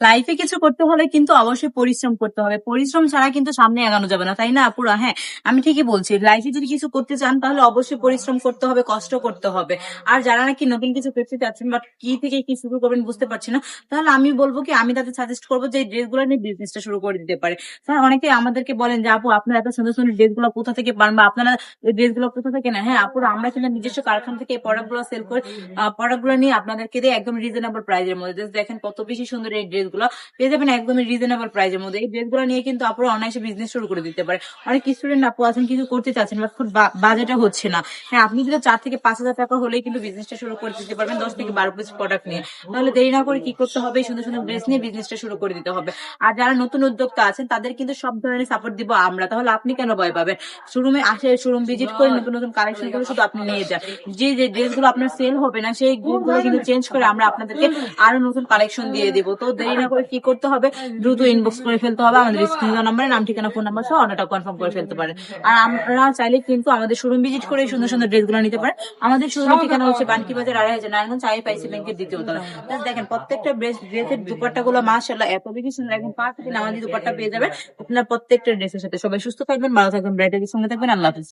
লাইফে কিছু করতে হলে কিন্তু অবশ্যই পরিশ্রম করতে হবে। পরিশ্রম ছাড়া কিন্তু সামনে এগোনো যাবে না, তাই না আপুরা? হ্যাঁ, আমি ঠিকই বলছি। লাইফে যদি কিছু করতে চান তাহলে অবশ্যই পরিশ্রম করতে হবে, কষ্ট করতে হবে। আর যারা নাকি নতুন কিছু করতে চাচ্ছেন বাট কি থেকে কি শুরু করবেন বুঝতে পারছি না, তাহলে আমি বলবো কি, আমি তাদের সাজেস্ট করবো যে এই ড্রেসগুলো নিয়ে বিজনেসটা শুরু করে দিতে পারে। স্যার, অনেকে আমাদেরকে বলেন যে আপু আপনারা এত সুন্দর সুন্দর ড্রেসগুলো কোথা থেকে পান বা আপনারা এই ড্রেসগুলো কোথা থেকে নেন? হ্যাঁ আপুরা, আমরা কিন্তু নিজস্ব কারখানা থেকে এই প্রোডাক্টগুলো সেল করে প্রোডাক্টগুলো নিয়ে আপনাদেরকে দিয়ে একদম রিজনেবল প্রাইসের মধ্যে। Just দেখেন কত বেশি সুন্দর এই ড্রেসগুলো পেয়ে যাবেন একদমই রিজনেবল প্রাইসের মধ্যে। এই ড্রেসগুলো নিয়ে কিন্তু আপুরা অনায়াসে বিজনেস শুরু করে দিতে পারে। অনেক স্টুডেন্ট আপু আছেন কিছু করতে চাচ্ছেন বাট খুব বাজেটে হচ্ছে না। হ্যাঁ, আপনি কিন্তু 4 থেকে 5 হাজার টাকা হলেই কিন্তু বিজনেসটা শুরু করে দিতে পারবেন 10 থেকে 12 পিস প্রোডাক্ট নিয়ে। তাহলে দেরি না করে কি করতে হবে, সুন্দর সুন্দর ড্রেস নিয়ে বিজনেসটা শুরু করে দিতে হবে। আর যারা নতুন উদ্যোক্তা আছেন তাদের কিন্তু সব ধরনের সাপোর্ট দিব আমরা। তাহলে আপনি কেন ভয় পাবেন? শোরুমে আসে, শোরুম ভিজিট করে নতুন নতুন কালেকশন করে শুধু আপনি নিয়ে যান। যে যে ড্রেসগুলো আপনার সেল হবে না সেই ড্রেসগুলো কিন্তু চেঞ্জ করে আমরা আপনাদেরকে আরো নতুন কালেকশন দিয়ে দিব। তো দেরি না করে কি করতে হবে, দ্রুত ইনবক্স করে ফেলতে হবে, আমাদের স্ক্রিন নাম্বারে নাম ঠিকানা ফোন নাম্বার সহ অর্ডারটা কনফার্ম করে ফেলতে পারেন। আর আমরা চাইলে কিন্তু আমাদের শোরুম ভিজিট করে এই সুন্দর সুন্দর ড্রেসগুলো নিতে পারেন। আমাদের শোরুমের ঠিকানা হচ্ছে বানকি বাজার 2.5 নারায়ণগঞ্জ আইএফআইসি ব্যাংকের দ্বিতীয় তলা। Just দেখেন প্রত্যেকটা ড্রেসের দুপাট্টা গুলো মাশাআল্লাহ এত বেশি সুন্দর, একদম পাঁচ নামাজি দুপাট্টা পেয়ে যাবেন আপনার প্রত্যেকটা ড্রেসের সাথে। সবাই সুস্থ থাকবেন, ভালো থাকবেন, ব্রাইটের সঙ্গে থাকবেন। আল্লাহ হাফিজ।